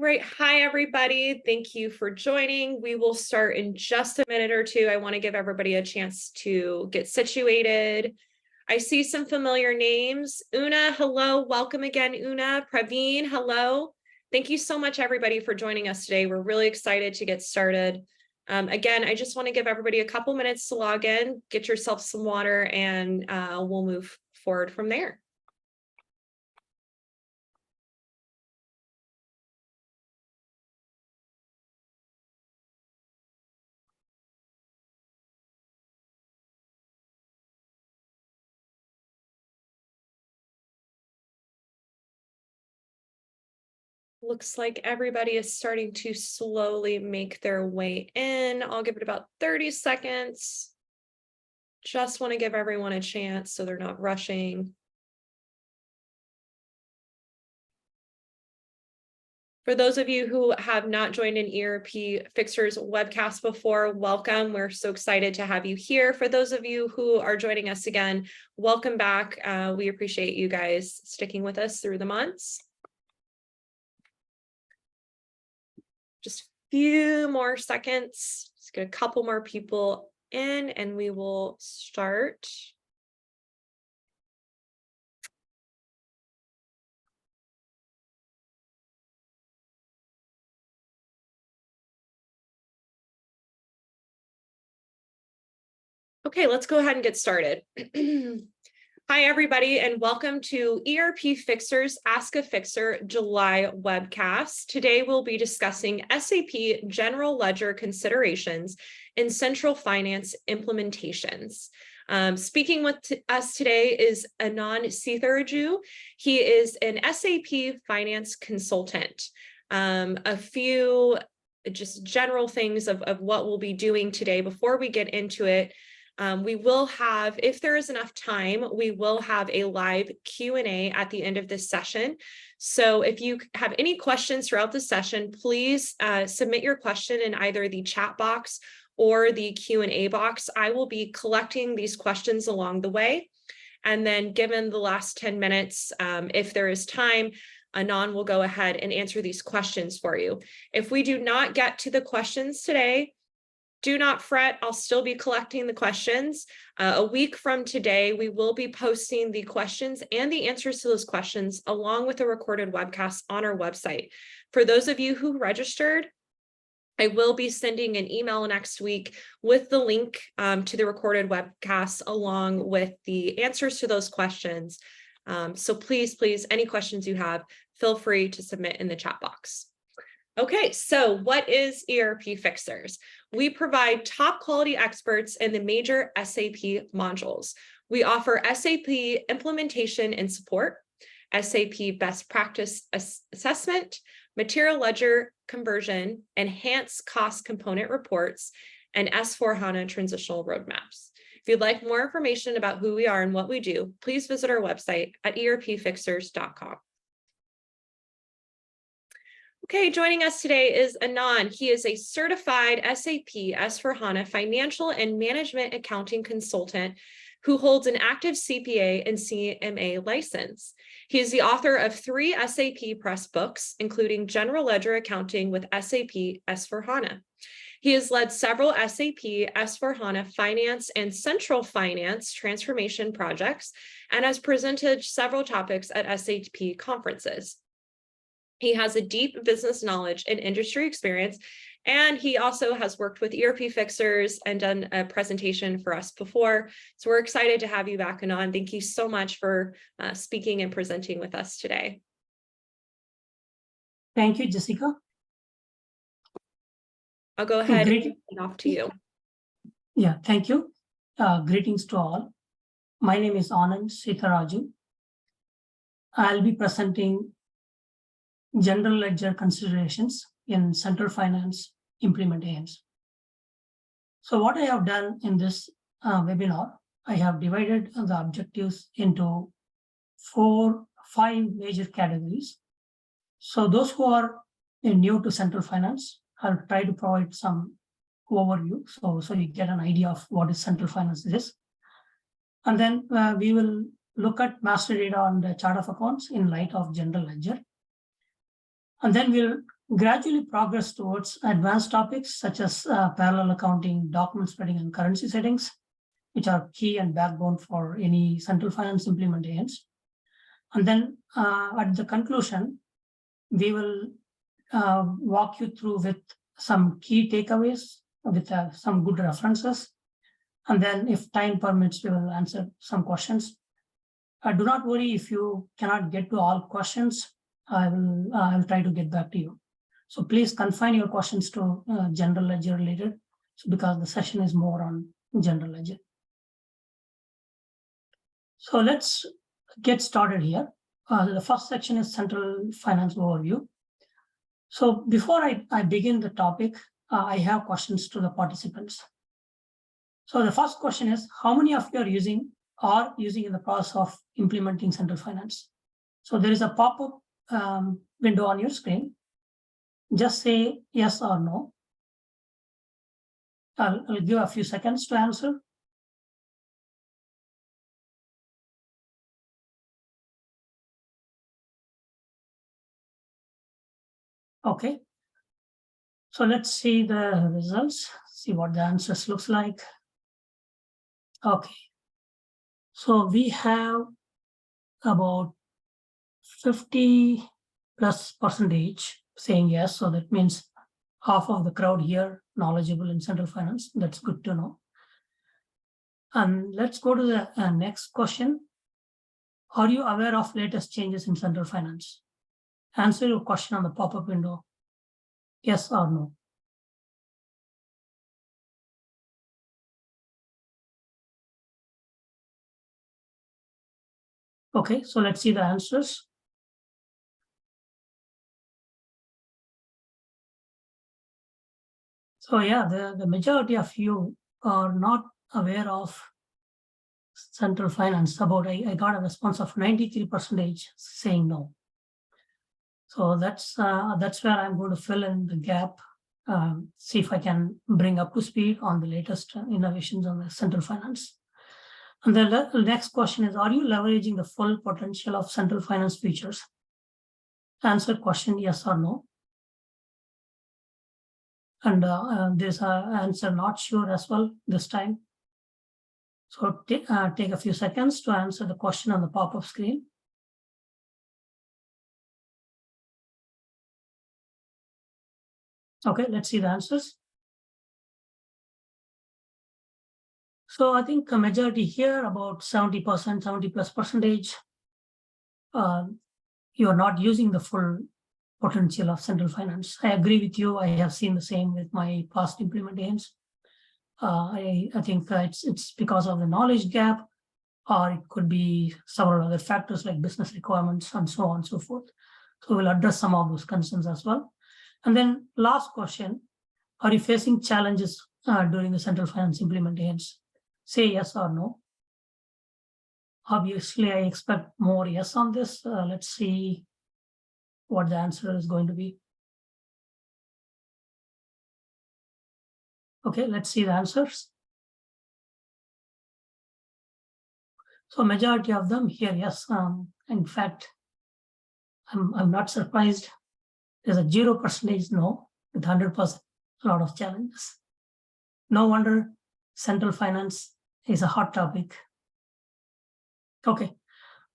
Right. Hi, everybody. Thank you for joining. We will start in just a minute or two. I want to give everybody a chance to get situated. I see some familiar names. Una, hello. Welcome again, Una. Praveen, hello. Thank you so much, everybody, for joining us today. We're really excited to get started. Again, I just want to give everybody a couple minutes to log in, get yourself some water, and we'll move forward from there. Looks like everybody is starting to slowly make their way in. I'll give it about 30 seconds. Just want to give everyone a chance so they're not rushing. For those of you who have not joined an ERP Fixers webcast before, welcome. We're so excited to have you here. For those of you who are joining us again, welcome back. We appreciate you guys sticking with us through the months. Just a few more seconds. Let's get a couple more people in and we will start. Okay, let's go ahead and get started. Hi, everybody, and welcome to ERP Fixers Ask a Fixer July webcast. Today, we'll be discussing SAP General Ledger considerations in Central Finance implementations. Speaking with us today is Anand Sitaraju. He is an SAP finance consultant. A few just general things of what we'll be doing today before we get into it. We will have, if there is enough time, we will have a live Q&A at the end of this session. So if you have any questions throughout the session, please submit your question in either the chat box or the Q&A box. I will be collecting these questions along the way. And then given the last 10 minutes, if there is time, Anand will go ahead and answer these questions for you. If we do not get to the questions today, do not fret, I'll still be collecting the questions. A week from today, we will be posting the questions and the answers to those questions along with a recorded webcast on our website. For those of you who registered, I will be sending an email next week with the link to the recorded webcast along with the answers to those questions. So please, any questions you have, feel free to submit in the chat box. Okay, so what is ERP Fixers? We provide top quality experts in the major SAP modules. We offer SAP implementation and support, SAP best practice assessment, material ledger conversion, enhanced cost component reports, and S/4HANA transitional roadmaps. If you'd like more information about who we are and what we do, please visit our website at erpfixers.com. Okay, joining us today is Anand. He is a certified SAP S/4HANA financial and management accounting consultant who holds an active CPA and CMA license. He is the author of 3 SAP Press books, including General Ledger Accounting with SAP S/4HANA. He has led several SAP S/4HANA Finance and Central Finance transformation projects and has presented several topics at SAP conferences. He has a deep business knowledge and industry experience, and he also has worked with ERP Fixers and done a presentation for us before. So we're excited to have you back, Anand. Thank you so much for speaking and presenting with us today. Thank you, Jessica. I'll go ahead and hand it off to you. Yeah, thank you. Greetings to all. My name is Anand Sitaraju. I'll be presenting General Ledger considerations in Central Finance implementations. So what I have done in this webinar, I have divided the objectives into 5 major categories. So those who are new to Central Finance, I'll try to provide some overview so you get an idea of what is Central Finance is. And then we will look at master data on the chart of accounts in light of General Ledger. And then we'll gradually progress towards advanced topics such as parallel accounting, document spreading, and currency settings, which are key and backbone for any central finance implementations. And then at the conclusion, we will walk you through with some key takeaways with some good references. And then if time permits, we will answer some questions. Do not worry if you cannot get to all questions. I will try to get back to you. So please confine your questions to general ledger related, because the session is more on general ledger. So let's get started here. The first section is central finance overview. So before I begin the topic, I have questions to the participants. So the first question is, how many of you are using in the process of implementing central finance? So there is a pop-up window on your screen. Just say yes or no. I'll give a few seconds to answer. Okay. So let's see the results, see what the answers looks like. Okay. So we have about 50+ percentage saying yes. So that means half of the crowd here knowledgeable in central finance. That's good to know. And let's go to the next question. Are you aware of latest changes in central finance? Answer your question on the pop-up window, yes or no. Okay, so let's see the answers. So yeah, the majority of you are not aware of central finance. I got a response of 93% saying no. So that's where I'm going to fill in the gap, see if I can bring up to speed on the latest innovations on the central finance. And the next question is, are you leveraging the full potential of central finance features? Answer question yes or no. And there's an answer not sure as well this time. So take a few seconds to answer the question on the pop-up screen. Okay, let's see the answers. So I think a majority here, about 70%, 70+%, you are not using the full potential of central finance. I agree with you. I have seen the same with my past implementations. I think it's because of the knowledge gap, or it could be several other factors like business requirements and so on and so forth. So we'll address some of those concerns as well. And then last question, are you facing challenges during the central finance implementations? Say yes or no. Obviously, I expect more yes on this. Let's see what the answer is going to be. Okay, let's see the answers. So majority of them here, yes. In fact, I'm not surprised. There's a 0% no with 100%, a lot of challenges. No wonder central finance is a hot topic. Okay,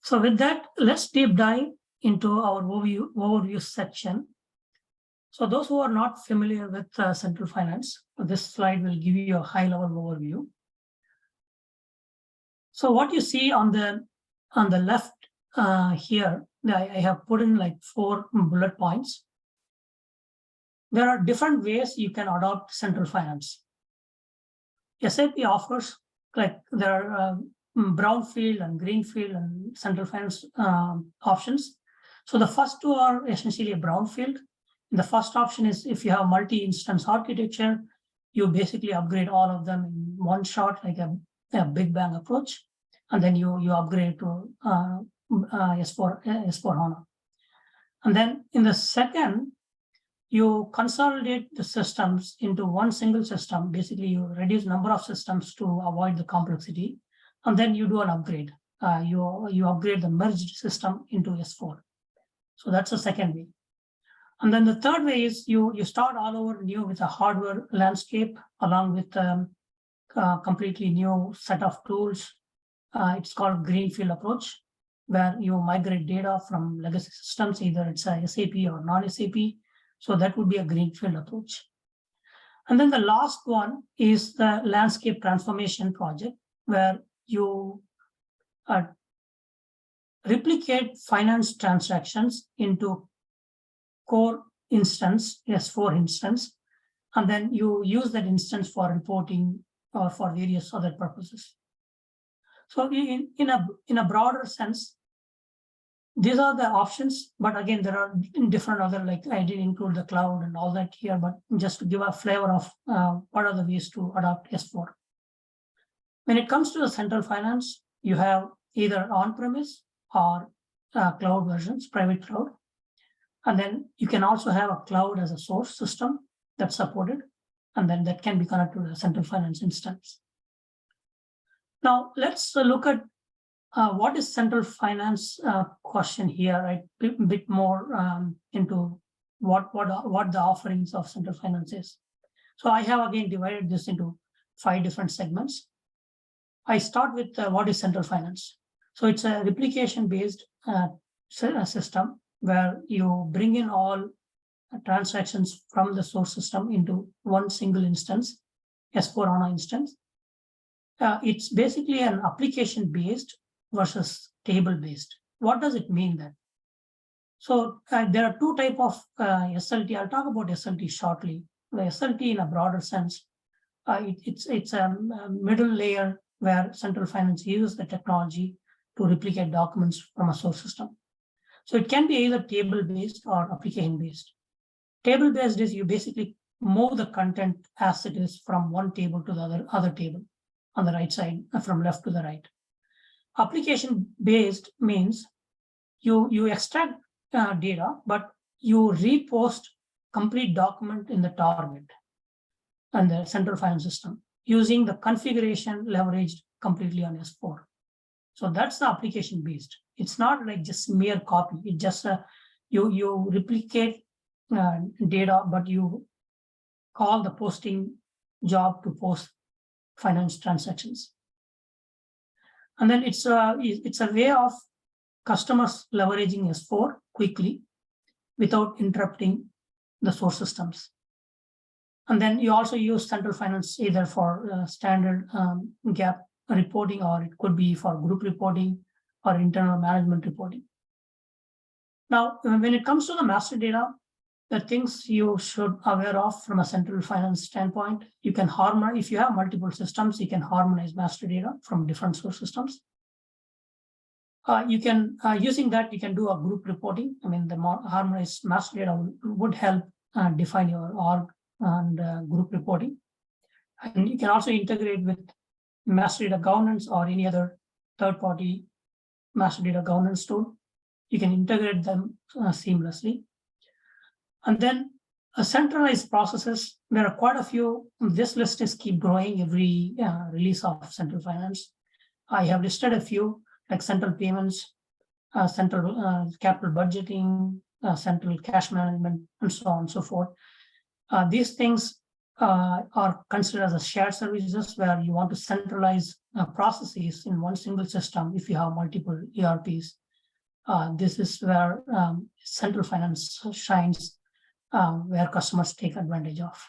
so with that, let's deep dive into our overview section. So those who are not familiar with central finance, this slide will give you a high-level overview. So what you see on the left here, I have put in like 4 bullet points. There are different ways you can adopt central finance. SAP offers, like, there are brownfield and greenfield and central finance options. So the first two are essentially a brownfield. The first option is if you have multi-instance architecture, you basically upgrade all of them in one shot, like a big bang approach, and then you upgrade to S4HANA. And then in the second, you consolidate the systems into one single system. Basically, you reduce number of systems to avoid the complexity, and then you do an upgrade. You upgrade the merged system into S4. So that's the second way. And then the third way is you start all over new with a hardware landscape along with a completely new set of tools. It's called greenfield approach, where you migrate data from legacy systems, either it's a SAP or non-SAP. So that would be a greenfield approach. And then the last one is the landscape transformation project, where you replicate finance transactions into core instance, S4 instance, and then you use that instance for reporting or for various other purposes. So in a broader sense, these are the options, but again, there are different other, like I didn't include the cloud and all that here, but just to give a flavor of what are the ways to adopt S4. When it comes to the central finance, you have either on-premise or cloud versions, private cloud. And then you can also have a cloud as a source system that's supported, and then that can be connected to the central finance instance. Now, let's look at what is central finance question here, right? A bit more into what the offerings of central finance is. So I have again divided this into 5 different segments. I start with what is central finance. So it's a replication-based system where you bring in all transactions from the source system into one single instance, S4HANA instance. It's basically an application-based versus table-based. What does it mean then? So there are 2 types of SLT. I'll talk about SLT shortly. The SLT in a broader sense, it's a middle layer where central finance uses the technology to replicate documents from a source system. So it can be either table-based or application-based. Table-based is you basically move the content as it is from one table to the other table on the right side, from left to the right. Application-based means you extract data, but you repost complete document in the target and the central finance system using the configuration leveraged completely on S4. So that's the application-based. It's not like just mere copy. It just you replicate data, but you call the posting job to post finance transactions. And then it's a way of customers leveraging S4 quickly without interrupting the source systems. And then you also use central finance either for standard GAAP reporting, or it could be for group reporting or internal management reporting. Now, when it comes to the master data, the things you should aware of from a central finance standpoint, you can harmonize. If you have multiple systems, you can harmonize master data from different source systems. You can, using that, you can do a group reporting. I mean, the harmonized master data would help define your org and group reporting. And you can also integrate with master data governance or any other third-party master data governance tool. You can integrate them seamlessly. And then centralized processes, there are quite a few. This list is keep growing every release of central finance. I have listed a few, like central payments, central capital budgeting, central cash management, and so on and so forth. These things are considered as a shared services where you want to centralize processes in one single system if you have multiple ERPs. This is where central finance shines, where customers take advantage of.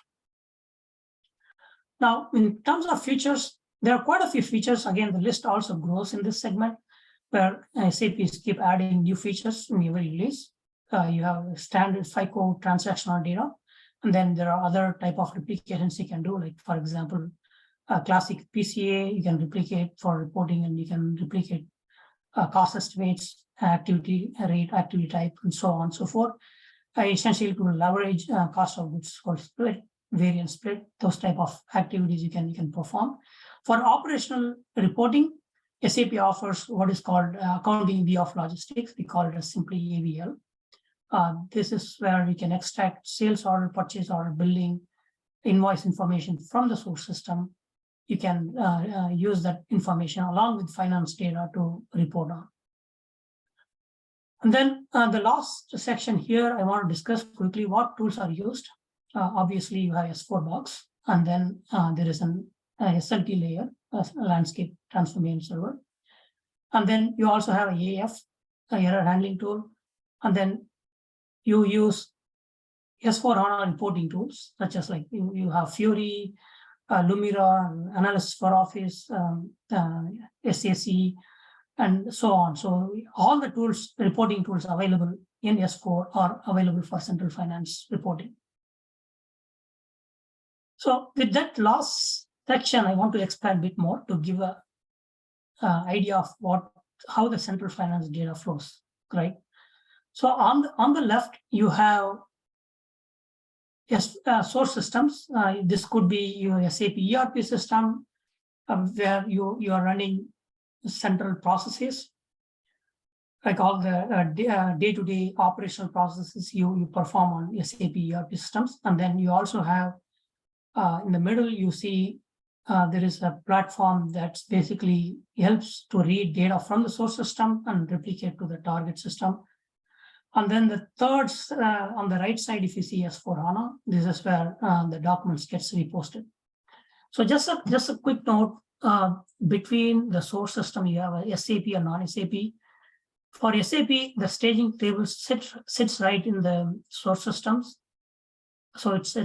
Now, in terms of features, there are quite a few features. Again, the list also grows in this segment where SAPs keep adding new features in every release. You have standard FICO transactional data, and then there are other type of replications you can do, like, for example, classic PCA, you can replicate for reporting, and you can replicate cost estimates, activity rate, activity type, and so on and so forth. Essentially to leverage cost of goods sold split, variance split, those type of activities you can perform. For operational reporting, SAP offers what is called accounting view of logistics. We call it as simply AVL. This is where we can extract sales order, purchase order, billing, invoice information from the source system. You can use that information along with finance data to report on. And then the last section here, I want to discuss quickly what tools are used. Obviously, you have S4 box, and then there is an SLT layer, a landscape transformation server. And then you also have a AF, error handling tool. And then you use S4HANA reporting tools, such as like you have Fury, Lumira, Analysis for Office, SAC, and so on. So all the tools, reporting tools available in S4 are available for central finance reporting. So with that last section, I want to expand a bit more to give a idea of how the central finance data flows, right? So on the left, you have source systems. This could be your SAP ERP system, where you are running central processes, like all the day-to-day operational processes you perform on SAP ERP systems. And then you also have in the middle, you see there is a platform that basically helps to read data from the source system and replicate to the target system. And then the third, on the right side, if you see S4HANA, this is where the documents gets reposted. So just a quick note, between the source system, you have a SAP and non-SAP. For SAP, the staging table sits right in the source systems. So it's a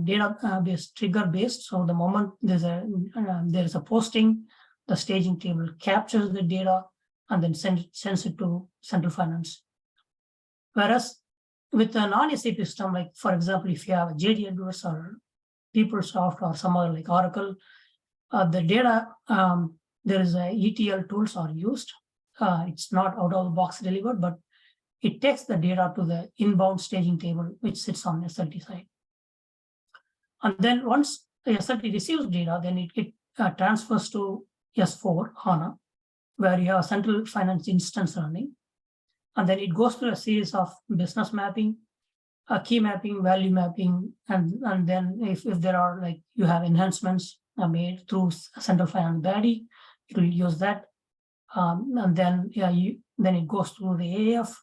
database trigger based. So the moment there is a posting, the staging table captures the data and then sends it to central finance. Whereas with a non-SAP system, like for example, if you have a JD Edwards or PeopleSoft or some other like Oracle, the data, there is a ETL tools are used. It's not out of the box delivered, but it takes the data to the inbound staging table, which sits on SLT side. And then once the SLT receives data, then it transfers to S4 HANA, where you have a central finance instance running. And then it goes through a series of business mapping, key mapping, value mapping, and then if there are like you have enhancements made through central finance body, it will use that. And then then it goes through the AF,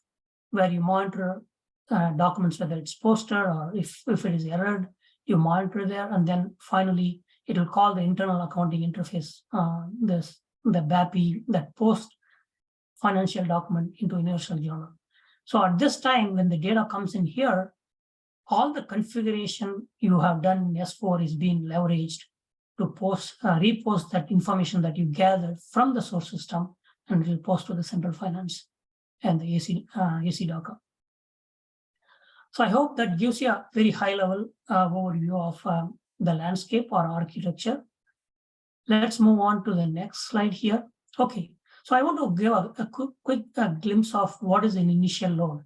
where you monitor documents, whether it's posted or if it is errored, you monitor there. And then finally, it will call the internal accounting interface, the BAPI that post financial document into Universal Journal. So at this time, when the data comes in here, all the configuration you have done in S4 is being leveraged to repost that information that you gathered from the source system and will post to the central finance and the ACDOCA. So I hope that gives you a very high level overview of the landscape or architecture. Let's move on to the next slide here. Okay, so I want to give a quick glimpse of what is an initial load.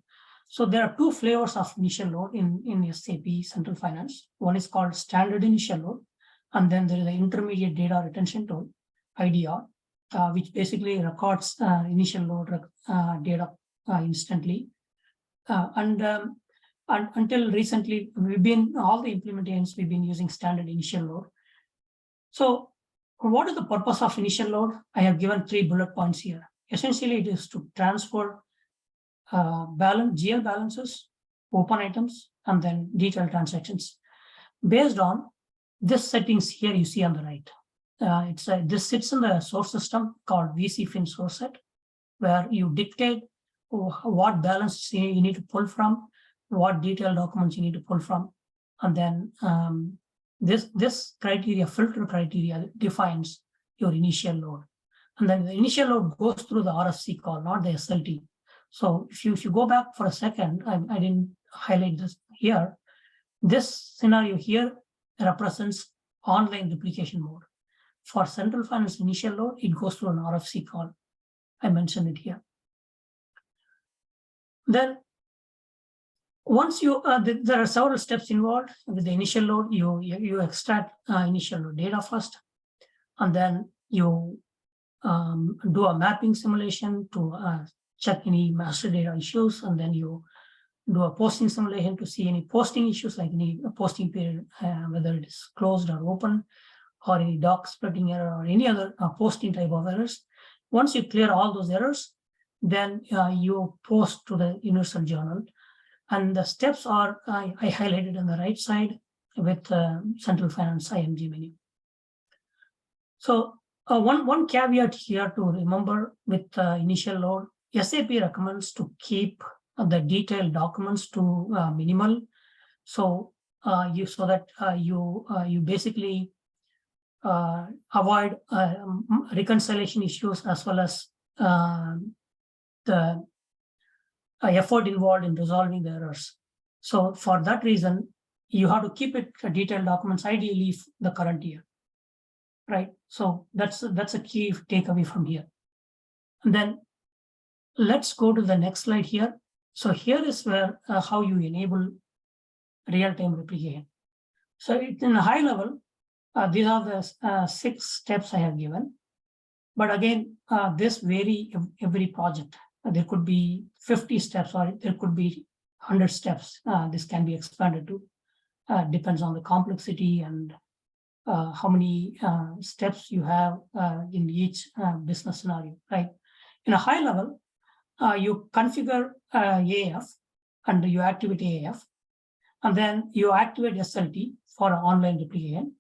So there are two flavors of initial load in SAP Central Finance. One is called standard initial load, and then there is an intermediate data retention tool, IDR, which basically records initial load data instantly. And until recently, all the implementations we've been using standard initial load. So what is the purpose of initial load? I have given 3 bullet points here. Essentially, it is to transfer GL balances, open items, and then detailed transactions based on this settings here you see on the right. This sits in the source system called CFIN source set, where you dictate what balance you need to pull from, what detailed documents you need to pull from, and then this criteria, filter criteria, defines your initial load. And then the initial load goes through the RFC call, not the SLT. So if you go back for a second, I didn't highlight this here. This scenario here represents online replication mode. For central finance initial load, it goes through an RFC call. I mentioned it here. Then once there are several steps involved with the initial load. You extract initial load data first, and then you do a mapping simulation to check any master data issues, and then you do a posting simulation to see any posting issues, like any posting period, whether it is closed or open, or any doc splitting error or any other posting type of errors. Once you clear all those errors, then you post to the universal journal. And the steps are I highlighted on the right side with Central Finance IMG menu. So one caveat here to remember with initial load, SAP recommends to keep the detailed documents to minimal. So you basically avoid reconciliation issues as well as the effort involved in resolving the errors. So for that reason, you have to keep it detailed documents, ideally the current year, right? So that's a key takeaway from here. And then let's go to the next slide here. So here is where how you enable real-time replication. So in a high level, these are the 6 steps I have given. But again, this vary every project. There could be 50 steps or there could be 100 steps. This can be expanded to. Depends on the complexity and how many steps you have in each business scenario, right? In a high level, you configure AF and you activate AF, and then you activate SLT for an online replication.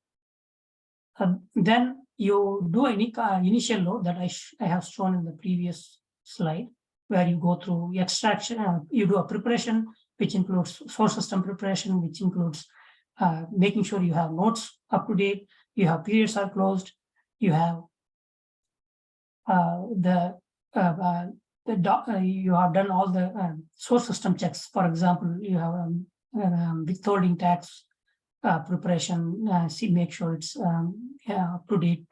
Then you do any initial load that I have shown in the previous slide, where you go through extraction, you do a preparation, which includes source system preparation, which includes making sure you have notes up to date, you have periods are closed, you have you have done all the source system checks. For example, you have withholding tax preparation, make sure it's up to date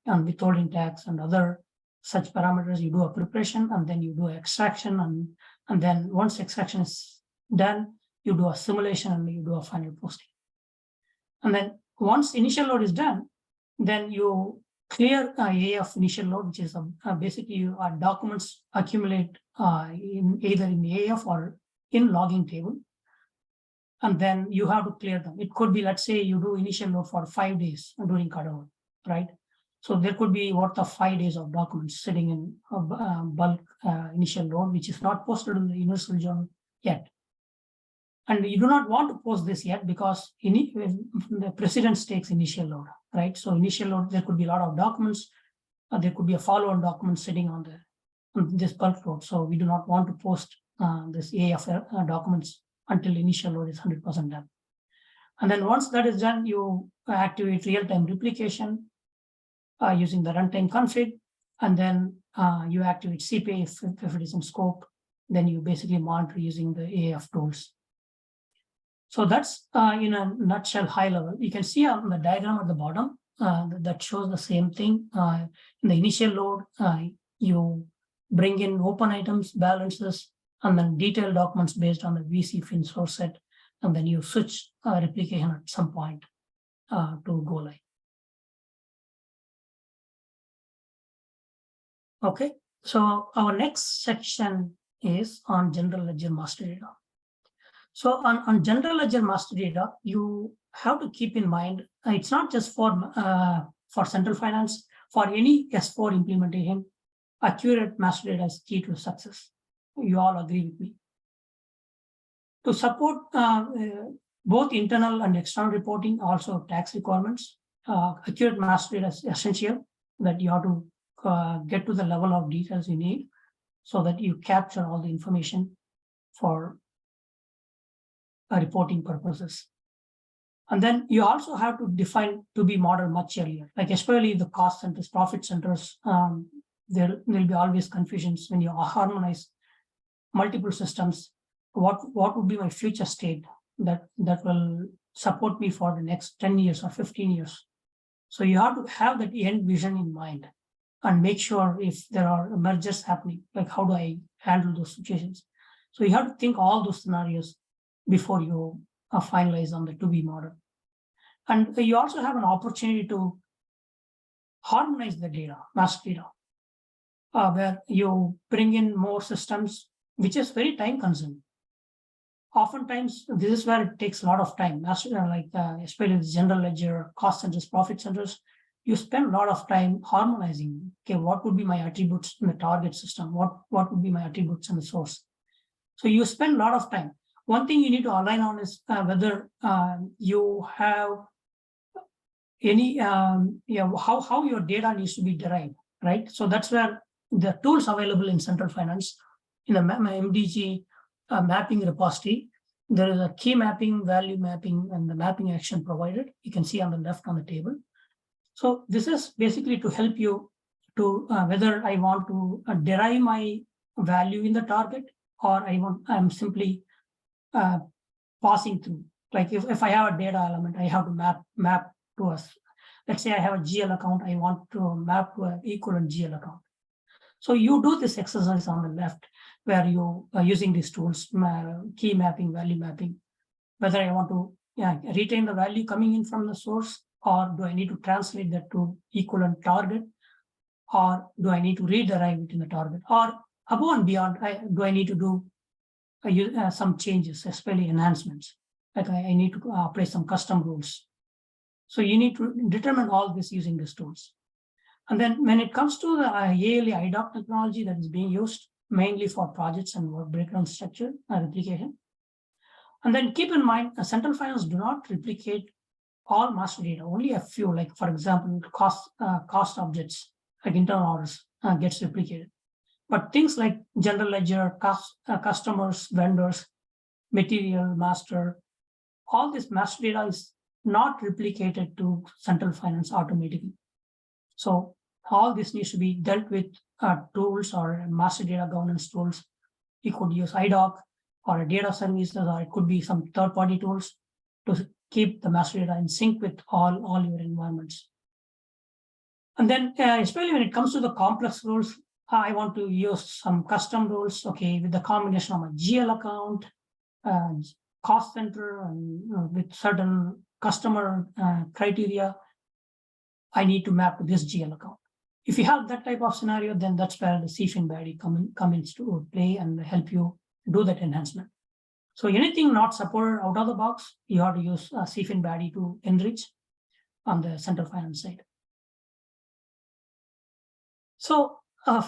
on withholding tax and other such parameters. You do a preparation and then you do extraction, and then once extraction is done, you do a simulation and you do a final posting. And then once initial load is done, then you clear AF initial load, which is basically documents accumulate either in AF or in logging table. And then you have to clear them. It could be, let's say you do initial load for 5 days during cutover, right? So there could be worth of 5 days of documents sitting in bulk initial load, which is not posted in the universal journal yet. And you do not want to post this yet because the precedence takes initial load, right? So initial load, there could be a lot of documents. There could be a follow-on document sitting on this bulk load. So we do not want to post this AF documents until initial load is 100% done. And then once that is done, you activate real-time replication using the runtime config, and then you activate CPA if it is in scope. Then you basically monitor using the AF tools. So that's in a nutshell, high level. You can see on the diagram at the bottom that shows the same thing. In the initial load, you bring in open items, balances, and then detailed documents based on the CFIN source set, and then you switch replication at some point to go live. Okay, so our next section is on general ledger master data. So on general ledger master data, you have to keep in mind, it's not just for Central Finance, for any S4 implementation, accurate master data is key to success. You all agree with me. To support both internal and external reporting, also tax requirements, accurate master data is essential, that you have to get to the level of details you need so that you capture all the information for reporting purposes. And then you also have to define to be model much earlier, like especially the cost centers, profit centers. There will be always confusions when you harmonize multiple systems. What would be my future state that will support me for the next 10 years or 15 years? So you have to have that end vision in mind and make sure if there are mergers happening, like how do I handle those situations? So you have to think all those scenarios before you finalize on the to-be model. And you also have an opportunity to harmonize the data, master data, where you bring in more systems, which is very time consuming. Oftentimes, this is where it takes a lot of time. Master, like especially the general ledger, cost centers, profit centers, you spend a lot of time harmonizing. Okay, what would be my attributes in the target system? What would be my attributes in the source? So you spend a lot of time. One thing you need to align on is whether you have any how your data needs to be derived, right? So that's where the tools available in Central Finance in the MDG mapping repository. There is a key mapping, value mapping, and the mapping action provided. You can see on the left on the table. So this is basically to help you to whether I want to derive my value in the target, or I'm simply passing through. Like if I have a data element, I have to map to us. Let's say I have a GL account, I want to map to an equivalent GL account. So you do this exercise on the left, where you are using these tools, key mapping, value mapping, whether I want to retain the value coming in from the source, or do I need to translate that to equivalent target, or do I need to rederive it in the target, or above and beyond, do I need to do some changes, especially enhancements, like I need to apply some custom rules. So you need to determine all this using these tools. And then when it comes to the ALE IDOC technology that is being used mainly for projects and work breakdown structure replication. And then keep in mind, Central Finance do not replicate all master data, only a few, like for example, cost objects, like internal orders gets replicated. But things like general ledger, customers, vendors, material, master, all this master data is not replicated to Central Finance automatically. So all this needs to be dealt with tools or master data governance tools. You could use IDOC or a data services, or it could be some third-party tools to keep the master data in sync with all your environments. And then especially when it comes to the complex rules, I want to use some custom rules, okay, with the combination of a GL account, cost center, and with certain customer criteria, I need to map to this GL account. If you have that type of scenario, then that's where the CFIN body comes to play and help you do that enhancement. So anything not supported out of the box, you have to use CFIN body to enrich on the Central Finance side. So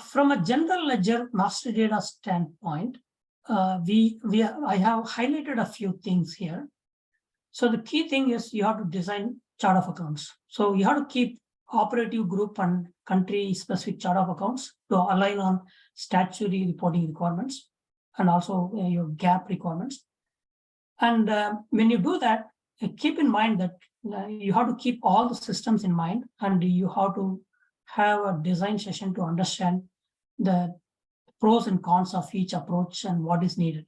from a general ledger master data standpoint, I have highlighted a few things here. So the key thing is you have to design chart of accounts. So you have to keep operative group and country specific chart of accounts to align on statutory reporting requirements and also your GAAP requirements. And when you do that, keep in mind that you have to keep all the systems in mind, and you have to have a design session to understand the pros and cons of each approach and what is needed.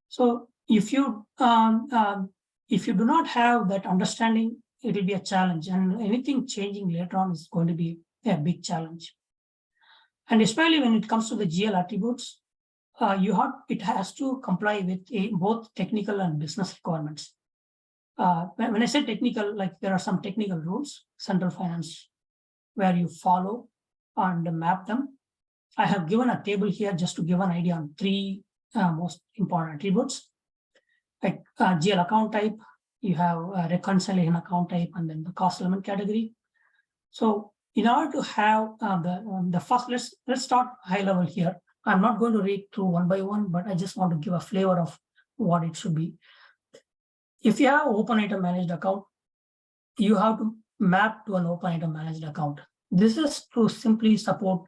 So if you do not have that understanding, it will be a challenge, and anything changing later on is going to be a big challenge. And especially when it comes to the GL attributes, it has to comply with both technical and business requirements. When I say technical, like there are some technical rules, Central Finance, where you follow and map them. I have given a table here just to give an idea on three most important attributes, like GL account type, you have a reconciliation account type, and then the cost element category. So in order to have the first, let's start high level here. I'm not going to read through one by one, but I just want to give a flavor of what it should be. If you have open item managed account, you have to map to an open item managed account. This is to simply support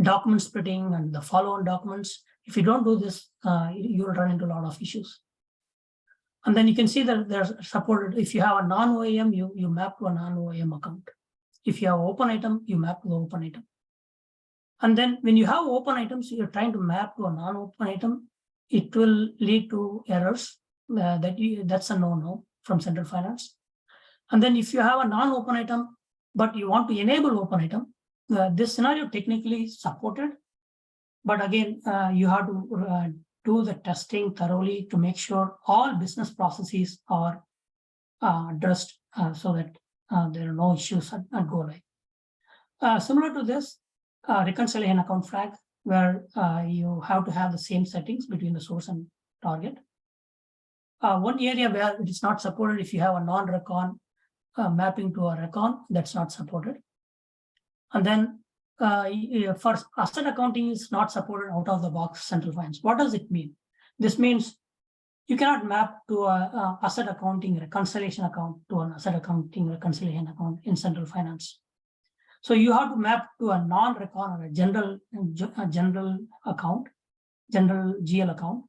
document splitting and the follow-on documents. If you don't do this, you will run into a lot of issues. And then you can see that they're supported. If you have a non-OEM, you map to a non-OEM account. If you have open item, you map to the open item. And then when you have open items, you're trying to map to a non-open item, it will lead to errors. That's a no-no from Central Finance. And then if you have a non-open item, but you want to enable open item, this scenario technically supported. But again, you have to do the testing thoroughly to make sure all business processes are addressed so that there are no issues at go live. Similar to this, reconciliation account flag, where you have to have the same settings between the source and target. One area where it is not supported, if you have a non-recon, mapping to a recon, that's not supported. And then for asset accounting is not supported out of the box central finance. What does it mean? This means you cannot map to a asset accounting reconciliation account to an asset accounting reconciliation account in central finance. So you have to map to a non-recon or a general account, general GL account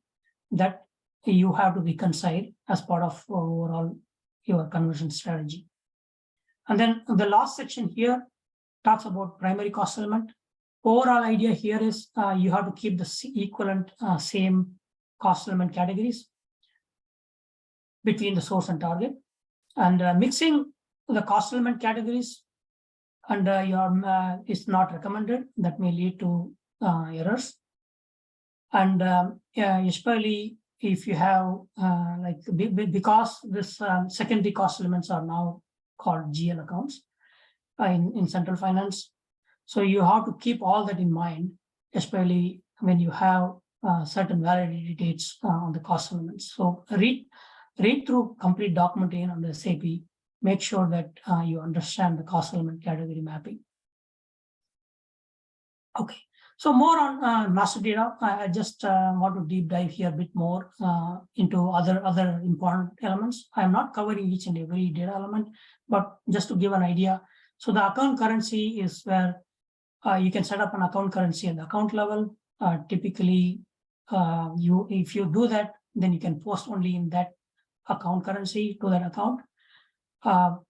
that you have to reconcile as part of overall your conversion strategy. And then the last section here talks about primary cost element. Overall idea here is you have to keep the equivalent same cost element categories between the source and target, and mixing the cost element categories and is not recommended. That may lead to errors. And especially if you have because this secondary cost elements are now called GL accounts in central finance. So you have to keep all that in mind, especially when you have certain validity dates on the cost elements. So read through complete documentation on the SAP. Make sure that you understand the cost element category mapping. Okay, so more on master data. I just want to deep dive here a bit more into other important elements. I am not covering each and every data element, but just to give an idea. So the account currency is where you can set up an account currency at the account level. Typically, if you do that, then you can post only in that account currency to that account.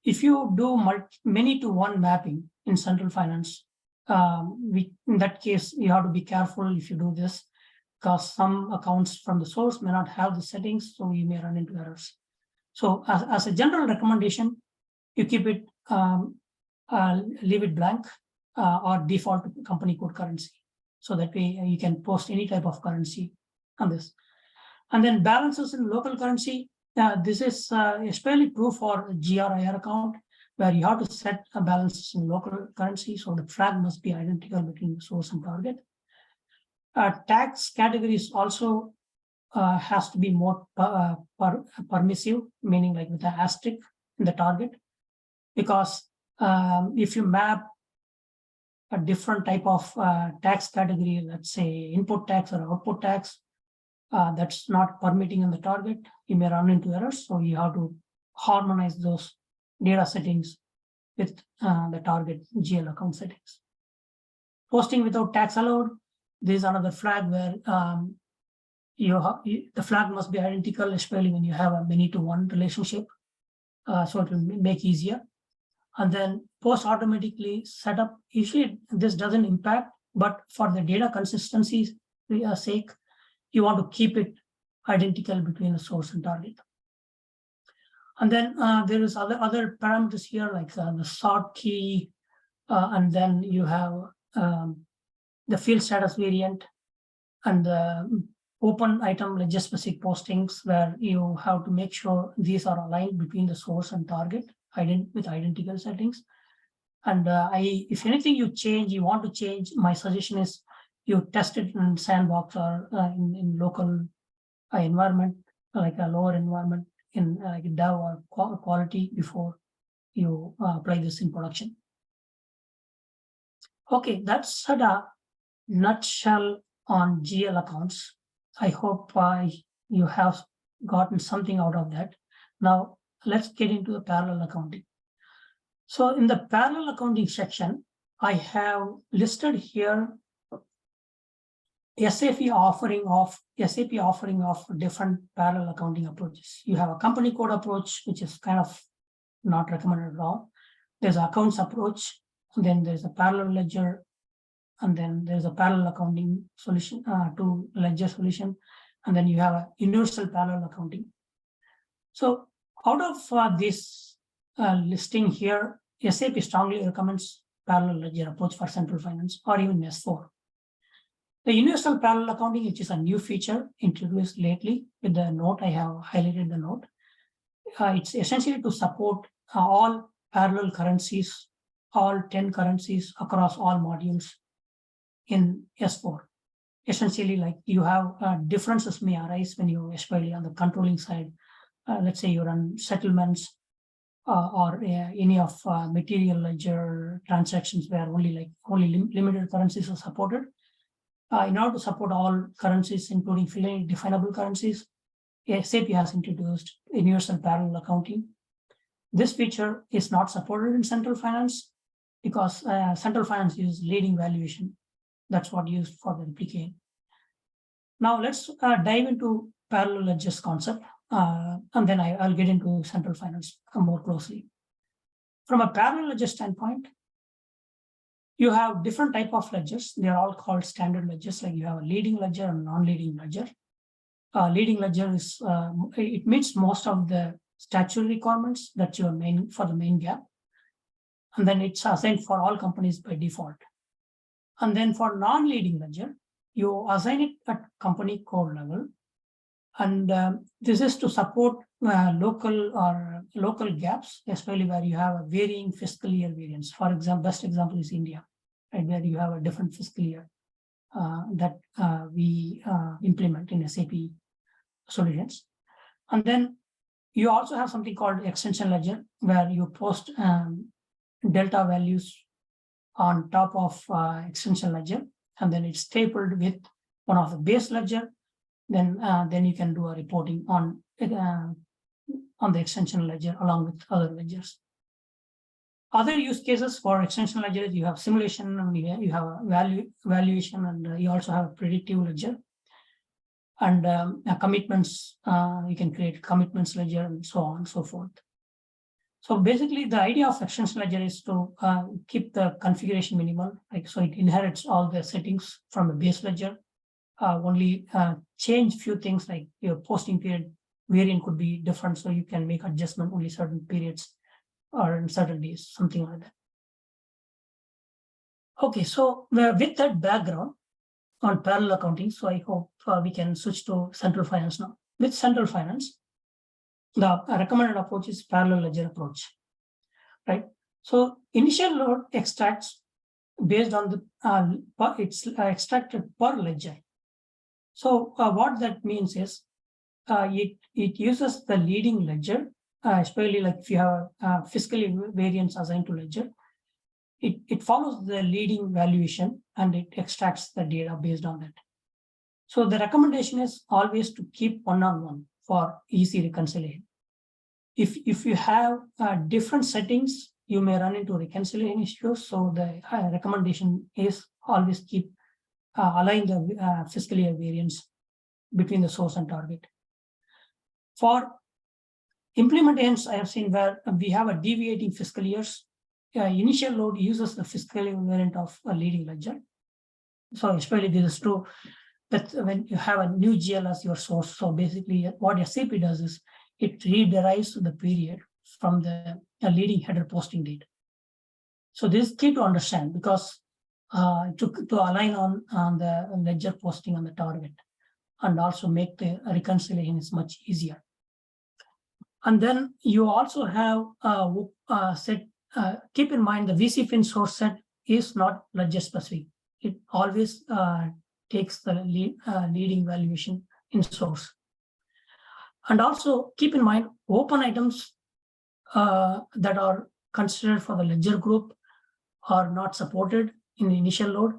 If you do many to one mapping in central finance, in that case, you have to be careful if you do this, because some accounts from the source may not have the settings, so you may run into errors. So as a general recommendation, you keep it, leave it blank or default company code currency. So that way you can post any type of currency on this. And then balances in local currency. This is especially true for GRIR account, where you have to set a balance in local currency. So the flag must be identical between the source and target. Tax categories also has to be more permissive, meaning like with the asterisk in the target, because if you map a different type of tax category, let's say input tax or output tax, that's not permitting in the target, you may run into errors. So you have to harmonize those data settings with the target GL account settings. Posting without tax allowed. This is another flag where the flag must be identical, especially when you have a many to one relationship. So it will make easier. And then post automatically set up. Usually this doesn't impact, but for the data consistency's sake, you want to keep it identical between the source and target. And then there is other parameters here, like the sort key, and then you have the field status variant and the open item ledger specific postings, where you have to make sure these are aligned between the source and target with identical settings. And if anything you want to change, my suggestion is you test it in sandbox or in local environment, like a lower environment in like dev or quality before you apply this in production. Okay, that's a nutshell on GL accounts. I hope you have gotten something out of that. Now let's get into the parallel accounting. So in the parallel accounting section, I have listed here SAP offering of different parallel accounting approaches. You have a company code approach, which is kind of not recommended at all. There's an accounts approach, and then there's a parallel ledger, and then there's a parallel accounting solution to ledger solution, and then you have a universal parallel accounting. So out of this listing here, SAP strongly recommends parallel ledger approach for central finance or even S4. The universal parallel accounting, which is a new feature introduced lately with the note, I have highlighted the note. It's essentially to support all parallel currencies, all 10 currencies across all modules in S4. Essentially, like you have differences may arise when you, especially on the controlling side, let's say you run settlements or any of material ledger transactions where only limited currencies are supported. In order to support all currencies, including freely definable currencies, SAP has introduced universal parallel accounting. This feature is not supported in Central Finance because Central Finance uses leading valuation. That's what used for the replicate. Now let's dive into parallel ledgers concept, and then I'll get into Central Finance more closely. From a parallel ledger standpoint, you have different type of ledgers. They are all called standard ledgers. Like you have a leading ledger and non-leading ledger. Leading ledger is it meets most of the statutory requirements that you are for the main gap, and then it's assigned for all companies by default. And then for non-leading ledger, you assign it at company code level, and this is to support local gaps, especially where you have a varying fiscal year variance. For example, best example is India, right, where you have a different fiscal year that we implement in SAP solutions. And then you also have something called extension ledger, where you post delta values on top of extension ledger, and then it's stapled with one of the base ledger. Then you can do a reporting on the extension ledger along with other ledgers. Other use cases for extension ledgers, you have simulation, and you have valuation, and you also have a predictive ledger. And commitments, you can create commitments ledger and so on and so forth. So basically, the idea of extension ledger is to keep the configuration minimal, so it inherits all the settings from a base ledger. Only change few things, like your posting period variant could be different, so you can make adjustment only certain periods or in certain days, something like that. Okay, so with that background on parallel accounting, so I hope we can switch to Central Finance now. With Central Finance, the recommended approach is parallel ledger approach, right? So initial load extracts based on the it's extracted per ledger. So what that means is it uses the leading ledger, especially like if you have fiscal variance assigned to ledger, it follows the leading valuation and it extracts the data based on that. So the recommendation is always to keep one-on-one for easy reconciliation. If you have different settings, you may run into reconciliation issues. So the recommendation is always keep align the fiscal year variance between the source and target. For implementations, I have seen where we have a deviating fiscal years. Initial load uses the fiscal year variant of a leading ledger. So especially this is true that when you have a new GL as your source. So basically what SAP does is it rederives the period from the leading header posting date. So this is key to understand because to align on the ledger posting on the target and also make the reconciliation is much easier. And then you also have set, keep in mind the CFIN source set is not ledger specific. It always takes the leading valuation in source. And also keep in mind open items that are considered for the ledger group are not supported in the initial load.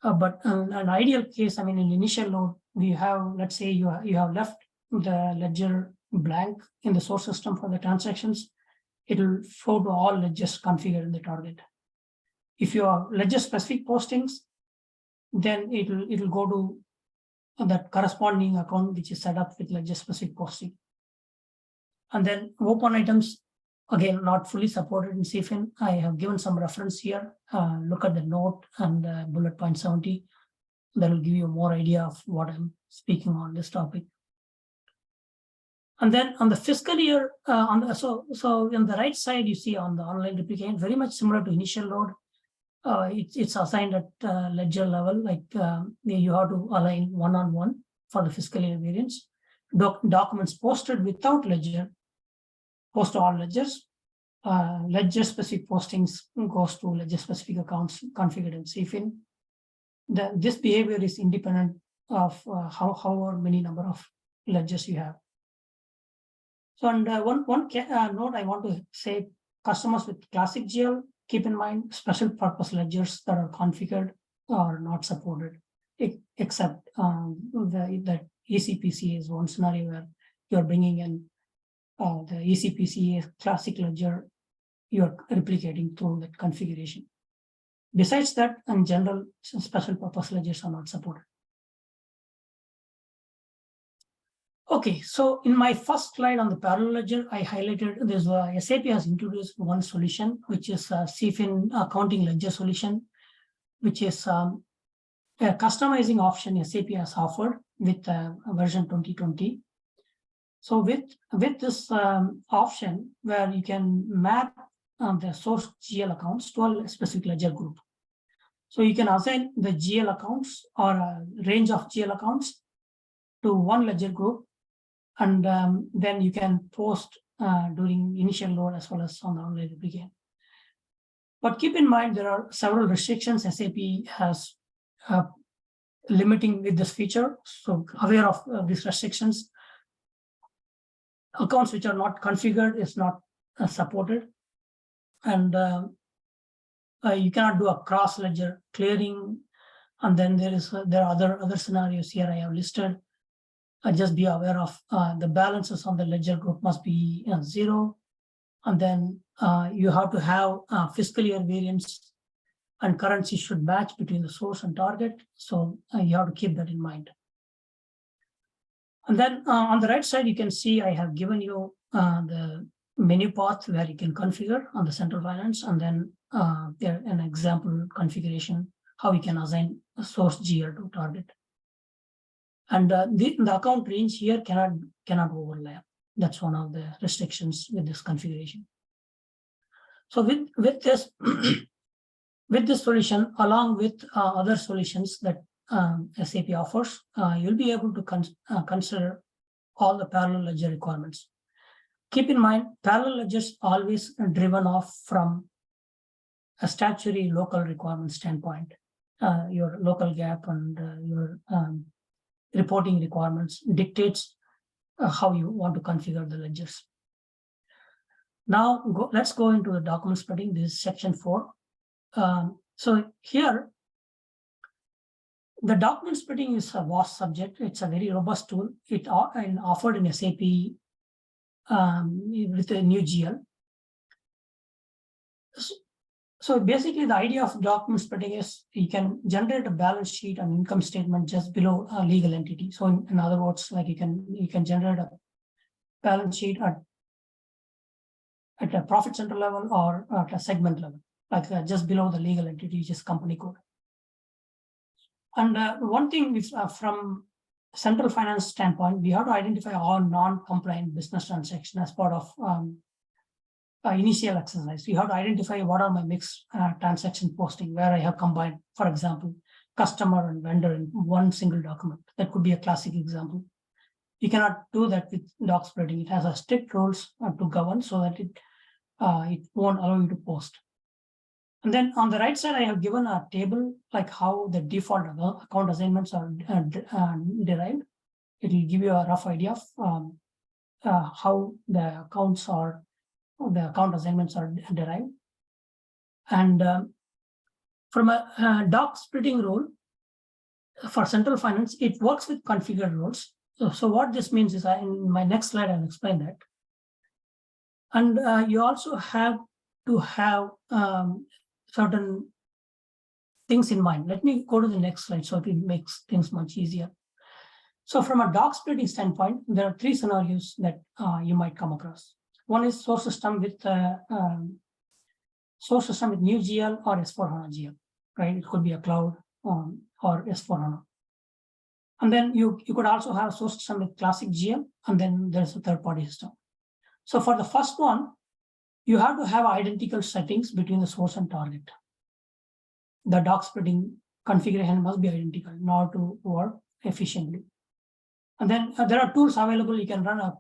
But an ideal case, I mean, in initial load, we have, let's say you have left the ledger blank in the source system for the transactions, it will flow to all ledgers configured in the target. If you have ledger specific postings, then it will go to that corresponding account which is set up with ledger specific posting. And then open items, again, not fully supported in CFIN. I have given some reference here. Look at the note and bullet point 70. That will give you more idea of what I'm speaking on this topic. And then on the fiscal year, so on the right side, you see on the online replication, very much similar to initial load. It's assigned at ledger level, like you have to align one-on-one for the fiscal year variance. Documents posted without ledger, post to all ledgers. Ledger specific postings goes to ledger specific accounts configured in CFIN. This behavior is independent of however many number of ledgers you have. So, and one note I want to say, customers with classic GL, keep in mind special purpose ledgers that are configured are not supported, except that ECPC is one scenario where you're bringing in the ECPC classic ledger, you're replicating through that configuration. Besides that, in general, special purpose ledgers are not supported. Okay, so in my first slide on the parallel ledger, I highlighted this. SAP has introduced one solution, which is a CFIN accounting ledger solution, which is a customizing option SAP has offered with version 2020. So with this option, where you can map the source GL accounts to a specific ledger group. So you can assign the GL accounts or a range of GL accounts to one ledger group, and then you can post during initial load as well as on the online replication. But keep in mind, there are several restrictions SAP has limiting with this feature. So aware of these restrictions. Accounts which are not configured is not supported, and you cannot do a cross ledger clearing. And then there are other scenarios here I have listed. Just be aware of the balances on the ledger group must be 0, and then you have to have fiscal year variance and currency should match between the source and target. So you have to keep that in mind. And then on the right side, you can see I have given you the menu path where you can configure on the Central Finance, and then there an example configuration how you can assign a source GL to target. And the account range here cannot overlap. That's one of the restrictions with this configuration. So with this with this solution, along with other solutions that SAP offers, you'll be able to consider all the parallel ledger requirements. Keep in mind, parallel ledgers always driven off from a statutory local requirement standpoint. Your local gap and your reporting requirements dictates how you want to configure the ledgers. Now let's go into the document splitting. This is section 4. So here, the document splitting is a vast subject. It's a very robust tool. It offered in SAP with a new GL. So basically, the idea of document splitting is you can generate a balance sheet and income statement just below a legal entity. So in other words, like you can generate a balance sheet at a profit center level or at a segment level, like just below the legal entity, which is company code. And one thing is from Central Finance standpoint, we have to identify all non-compliant business transactions as part of initial exercise. You have to identify what are my mixed transaction posting, where I have combined, for example, customer and vendor in one single document. That could be a classic example. You cannot do that with doc splitting. It has a strict rules to govern so that it won't allow you to post. And then on the right side, I have given a table like how the default account assignments are derived. It will give you a rough idea of how the account assignments are derived. And from a doc splitting rule for Central Finance, it works with configured rules. So what this means is, in my next slide, I'll explain that. And you also have to have certain things in mind. Let me go to the next slide so it makes things much easier. So from a doc splitting standpoint, there are 3 scenarios that you might come across. One is source system with new GL or S4HANA GL, right? It could be a cloud or S4HANA. And then you could also have source system with classic GL, and then there's a third-party system. So for the first one, you have to have identical settings between the source and target. The doc splitting configuration must be identical in order to work efficiently. And then there are tools available. You can run a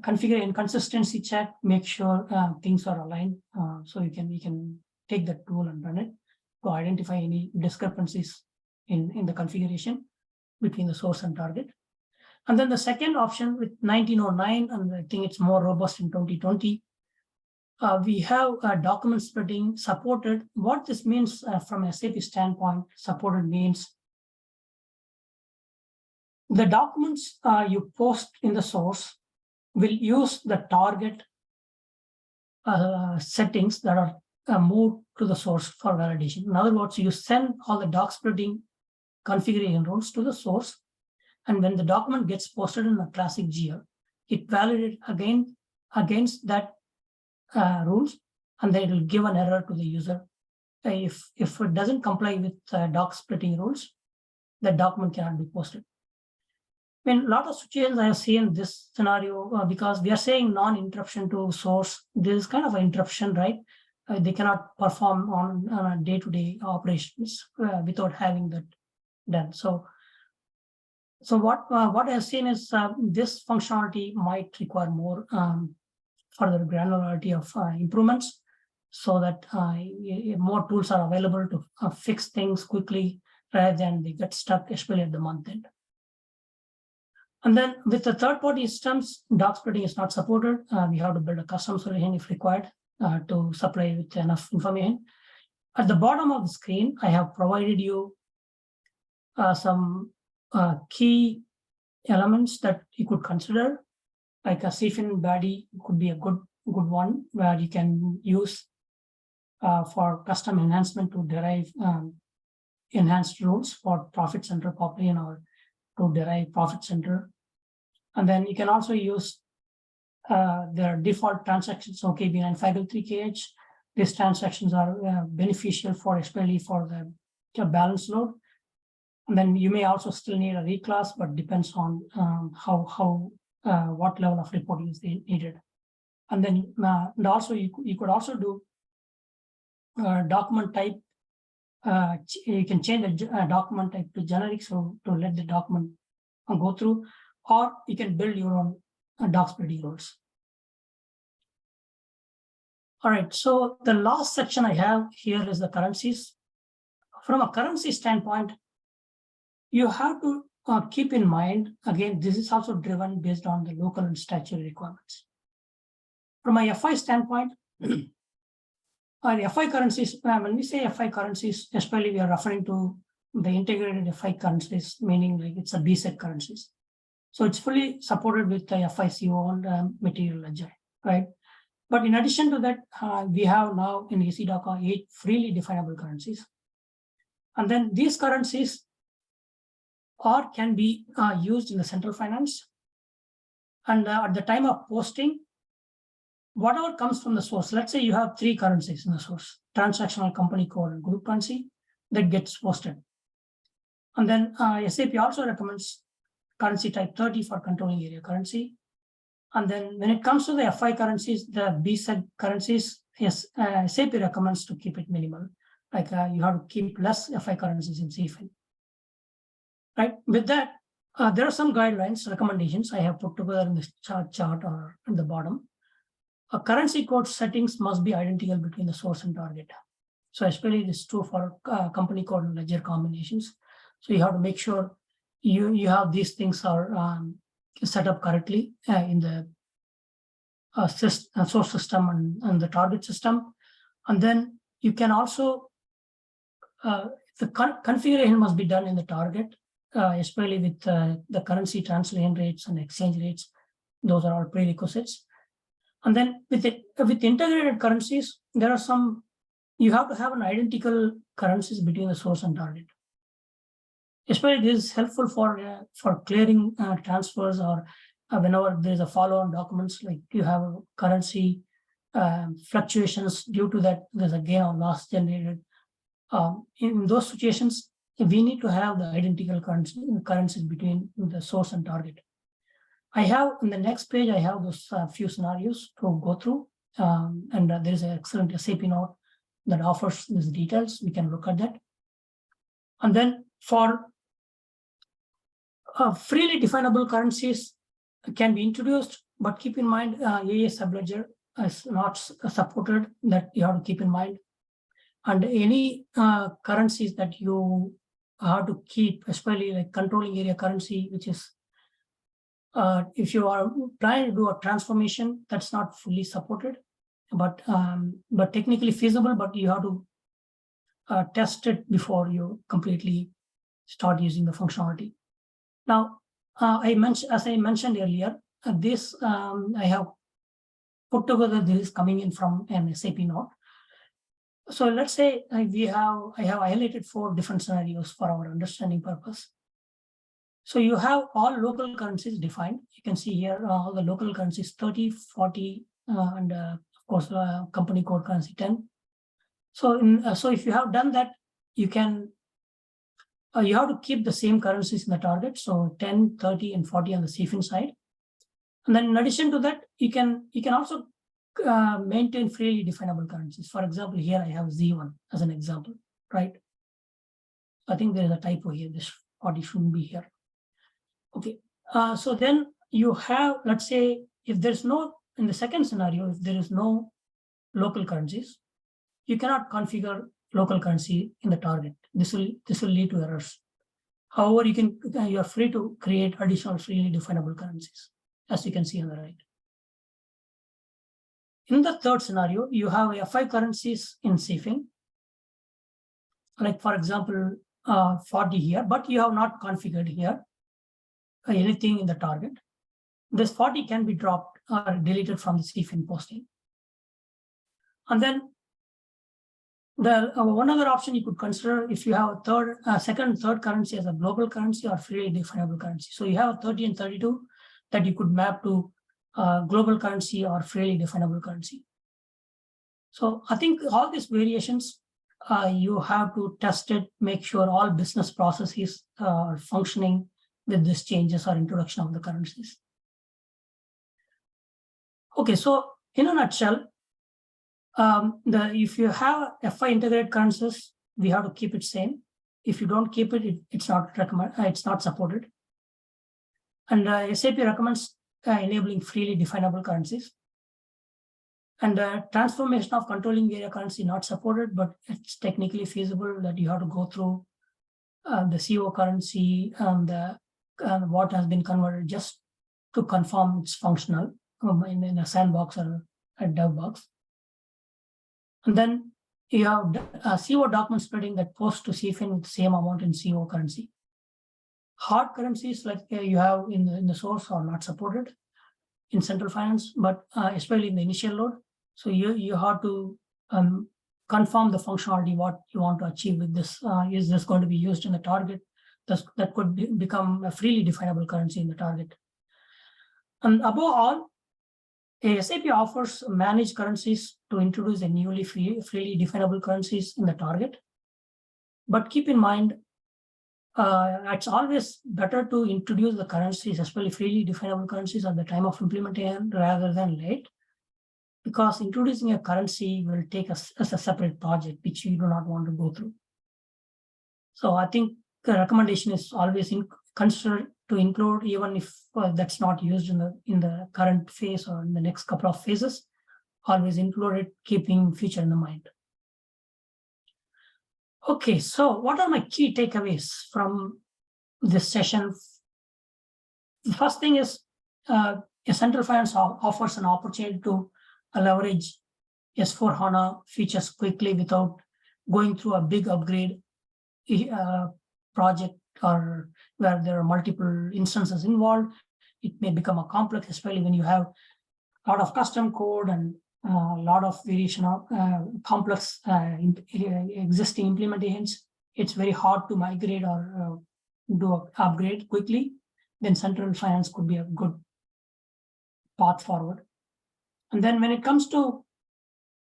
configure inconsistency check, make sure things are aligned. So you can take that tool and run it to identify any discrepancies in the configuration between the source and target. And then the second option with 1909, and I think it's more robust in 2020, we have document splitting supported. What this means from a SAP standpoint, supported means the documents you post in the source will use the target settings that are moved to the source for validation. In other words, you send all the doc splitting configuration rules to the source, and when the document gets posted in a classic GL, it validates again against that rules, and then it will give an error to the user. If it doesn't comply with doc splitting rules, the document cannot be posted. In a lot of situations, I have seen this scenario because we are saying non-interruption to source. This is kind of an interruption, right? They cannot perform on a day-to-day operations without having that done. So what I have seen is this functionality might require more further granularity of improvements, so that more tools are available to fix things quickly rather than they get stuck, especially at the month end. And then with the third-party systems, doc splitting is not supported. We have to build a custom solution if required to supply with enough information. At the bottom of the screen, I have provided you some key elements that you could consider, like a CFIN body could be a good one where you can use for custom enhancement to derive enhanced rules for profit center population or to derive profit center. And then you can also use their default transactions, OKB9 5L3KH. These transactions are beneficial for, especially for the balance load. And then you may also still need a reclass, but depends on what level of reporting is needed. And then and also you could also do document type. You can change the document type to generic, so to let the document go through, or you can build your own doc splitting rules. All right, so the last section I have here is the currencies. From a currency standpoint, you have to keep in mind, again, this is also driven based on the local and statutory requirements. From a FI standpoint, FI currencies, when we say FI currencies, especially we are referring to the integrated FI currencies, meaning like it's a BSEC currencies. So it's fully supported with the FICO and material ledger, right? But in addition to that, we have now in ACDOCA 8 freely definable currencies. And then these currencies can be used in the central finance. And at the time of posting, whatever comes from the source, let's say you have 3 currencies in the source, transactional, company code, and group currency, that gets posted. And then SAP also recommends currency type 30 for controlling area currency. And then when it comes to the FI currencies, the BSEC currencies, yes, SAP recommends to keep it minimal. Like you have to keep less FI currencies in CFIN. Right. With that, there are some guidelines, recommendations I have put together in this chart or at the bottom. A currency code settings must be identical between the source and target. So especially this is true for company code and ledger combinations. So you have to make sure you have these things are set up correctly in the source system and the target system. And then you can also, the configuration must be done in the target, especially with the currency translation rates and exchange rates. Those are all prerequisites. And then with integrated currencies, there are some, you have to have an identical currencies between the source and target. Especially this is helpful for clearing transfers or whenever there's a follow-on documents, like you have currency fluctuations due to that, there's a gain or loss generated. In those situations, we need to have the identical currencies between the source and target. I have in the next page, I have those few scenarios to go through, and there is an excellent SAP note that offers these details. We can look at that. And then for freely definable currencies can be introduced, but keep in mind AA subledger is not supported, that you have to keep in mind. And any currencies that you have to keep, especially like controlling area currency, which is If you are trying to do a transformation, that's not fully supported, but technically feasible, but you have to test it before you completely start using the functionality. Now, as I mentioned earlier, this I have put together. This is coming in from an SAP note. So let's say I have highlighted 4 different scenarios for our understanding purpose. So you have all local currencies defined. You can see here all the local currencies 30, 40, and of course company code currency 10. So so if you have done that, you can you have to keep the same currencies in the target. So 10, 30, and 40 on the CFIN side. And then in addition to that, you can also maintain freely definable currencies. For example, here I have Z1 as an example, right? I think there is a typo here. This 40 shouldn't be here. Okay. So then you have, let's say, if there's no, in the second scenario, if there is no local currencies, you cannot configure local currency in the target. This will lead to errors. However, you are free to create additional freely definable currencies, as you can see on the right. In the third scenario, you have FI currencies in CFIN, like for example, 40 here, but you have not configured here anything in the target. This 40 can be dropped or deleted from the CFIN posting. And then the one other option you could consider, if you have a second and third currency as a global currency or freely definable currency. So you have 30 and 32 that you could map to global currency or freely definable currency. So I think all these variations, you have to test it, make sure all business processes are functioning with these changes or introduction of the currencies. Okay, so in a nutshell, if you have FI integrated currencies, we have to keep it same. If you don't keep it, it's not it's not supported. And SAP recommends enabling freely definable currencies. And transformation of controlling area currency not supported, but it's technically feasible that you have to go through the CO currency and what has been converted just to confirm it's functional in a sandbox or a dev box. And then you have CO document splitting that posts to CFIN with the same amount in CO currency. Hard currencies like you have in the source are not supported in Central Finance, but especially in the initial load. So you have to confirm the functionality, what you want to achieve with this. Is this going to be used in the target? That could become a freely definable currency in the target. And above all, SAP offers managed currencies to introduce a newly freely definable currencies in the target. But keep in mind, it's always better to introduce the currencies, especially freely definable currencies, at the time of implementation rather than late, because introducing a currency will take us as a separate project, which you do not want to go through. So I think the recommendation is always consider to include, even if that's not used in the current phase or in the next couple of phases, always include it, keeping future in the mind. Okay, so what are my key takeaways from this session? The first thing is a Central Finance offers an opportunity to leverage S/4HANA features quickly without going through a big upgrade project or where there are multiple instances involved. It may become a complex, especially when you have a lot of custom code and a lot of variation of complex existing implementations. It's very hard to migrate or do an upgrade quickly. Then Central Finance could be a good path forward. And then when it comes to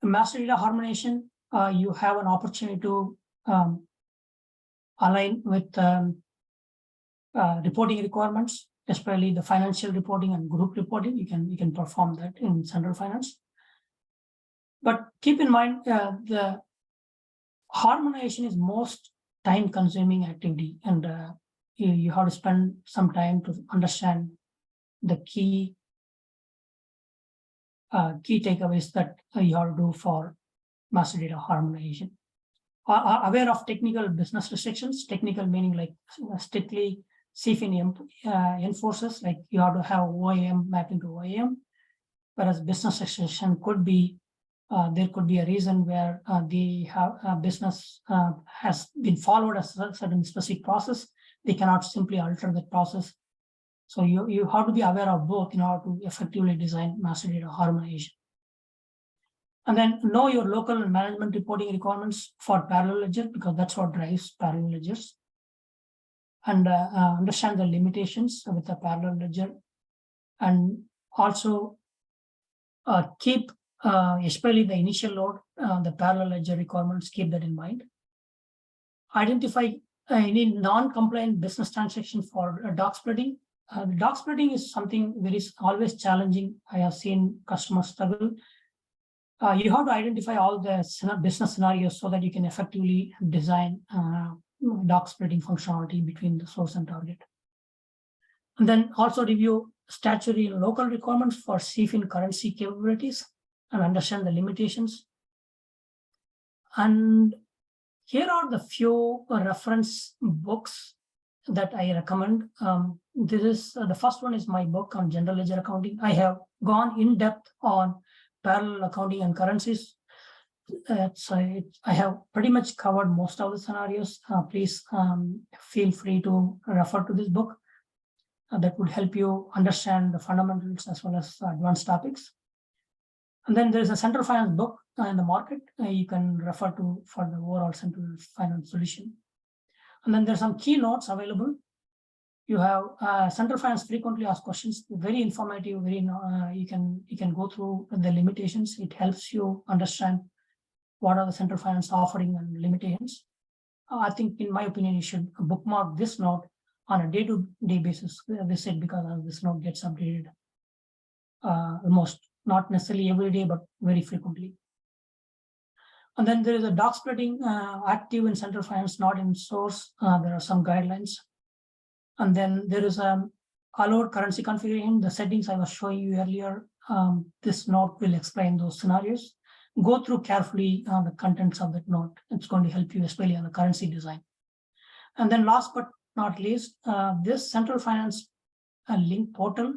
master data harmonization, you have an opportunity to align with reporting requirements, especially the financial reporting and group reporting. You can perform that in Central Finance. But keep in mind, the harmonization is most time-consuming activity, and you have to spend some time to understand the key takeaways that you have to do for master data harmonization. Are aware of technical business restrictions, technical meaning like strictly CFIN enforces, like you have to have OEM mapping to OEM, whereas business extension could be, there could be a reason where the business has been followed a certain specific process. They cannot simply alter that process. So you have to be aware of both in order to effectively design master data harmonization. And then know your local and management reporting requirements for parallel ledger, because that's what drives parallel ledgers. And understand the limitations with the parallel ledger. And also keep, especially the initial load, the parallel ledger requirements, keep that in mind. Identify any non-compliant business transaction for doc splitting. Doc splitting is something that is always challenging. I have seen customers struggle. You have to identify all the business scenarios so that you can effectively design doc splitting functionality between the source and target. And then also review statutory and local requirements for CFIN currency capabilities and understand the limitations. And here are the few reference books that I recommend. This is the first one is my book on general ledger accounting. I have gone in depth on parallel accounting and currencies. I have pretty much covered most of the scenarios. Please feel free to refer to this book. That would help you understand the fundamentals as well as advanced topics. And then there's a central finance book in the market you can refer to for the overall central finance solution. And then there's some keynotes available. You have central finance frequently asked questions, very informative, very you can go through the limitations. It helps you understand what are the central finance offering and limitations. I think, in my opinion, you should bookmark this note on a day-to-day basis. Visit, because this note gets updated almost not necessarily every day, but very frequently. And then there is a doc splitting active in central finance, not in source. There are some guidelines. And then there is allowed currency configuration, the settings I was showing you earlier. This note will explain those scenarios. Go through carefully the contents of that note. It's going to help you, especially on the currency design. And then last but not least, this central finance link portal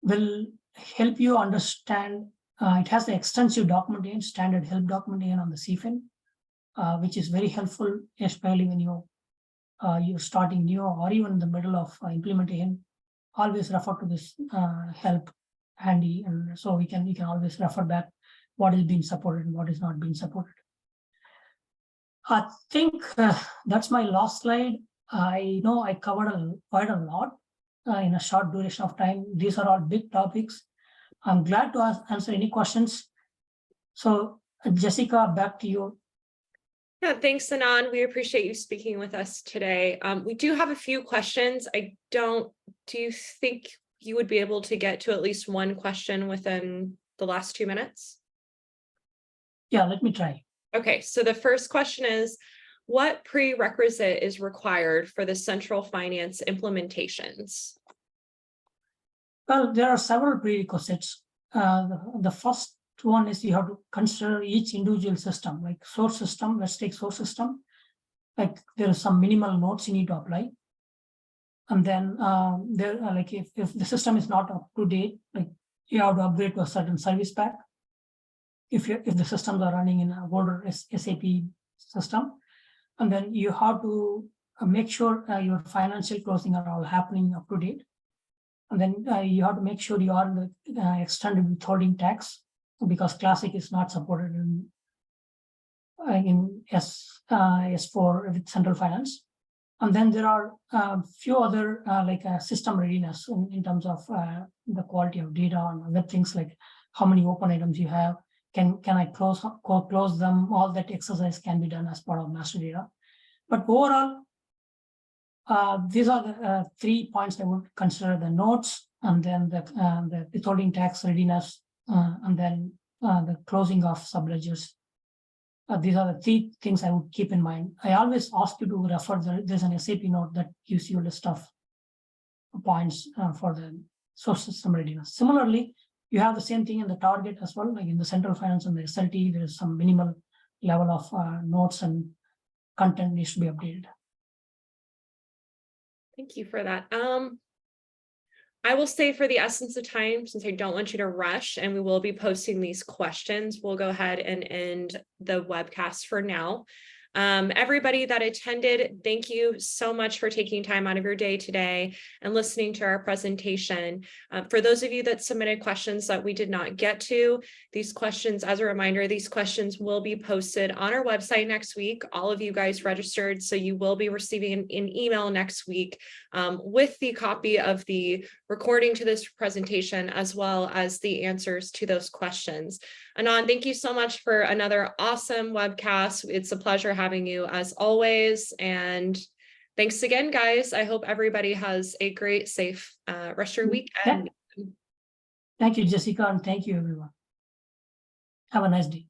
will help you understand. It has the extensive documentation, standard help documentation on the CFIN, which is very helpful, especially when you're starting new or even in the middle of implementation. Always refer to this help handy, and so you can always refer back what is being supported and what is not being supported. I think that's my last slide. I know I covered quite a lot in a short duration of time. These are all big topics. I'm glad to answer any questions. So Jessica, back to you. Yeah, thanks, Anand. We appreciate you speaking with us today. We do have a few questions. Do you think you would be able to get to at least one question within the last 2 minutes? Yeah, let me try. Okay, so the first question is, what prerequisite is required for the central finance implementations? Well, there are several prerequisites. The first one is you have to consider each individual system, like source system. Let's take source system. Like there are some minimal notes you need to apply. And then like if the system is not up to date, like you have to upgrade to a certain service pack. If the systems are running in an older SAP system, and then you have to make sure your financial closing are all happening up to date. And then you have to make sure you are in the extended withholding tax, because Classic is not supported in S4 with Central Finance. And then there are a few other like system readiness in terms of the quality of data and other things, like how many open items you have. Can I close them? All that exercise can be done as part of master data. But overall, these are the 3 points I would consider: the notes, and then the withholding tax readiness, and then the closing of subledgers. These are the 3 things I would keep in mind. I always ask you to refer. There's an SAP note that gives you a list of points for the source system readiness. Similarly, you have the same thing in the target as well, like in the central finance and the SLT. There is some minimal level of notes and content needs to be updated. Thank you for that. I will say for the essence of time, since I don't want you to rush and we will be posting these questions, we'll go ahead and end the webcast for now. Everybody that attended, thank you so much for taking time out of your day today and listening to our presentation. For those of you that submitted questions that we did not get to, these questions, as a reminder, these questions will be posted on our website next week. All of you guys registered, so you will be receiving an email next week with the copy of the recording to this presentation, as well as the answers to those questions. Anand, thank you so much for another awesome webcast. It's a pleasure having you as always. And thanks again, guys. I hope everybody has a great, safe rest of your weekend. Thank you, Jessica, and thank you, everyone. Have a nice day.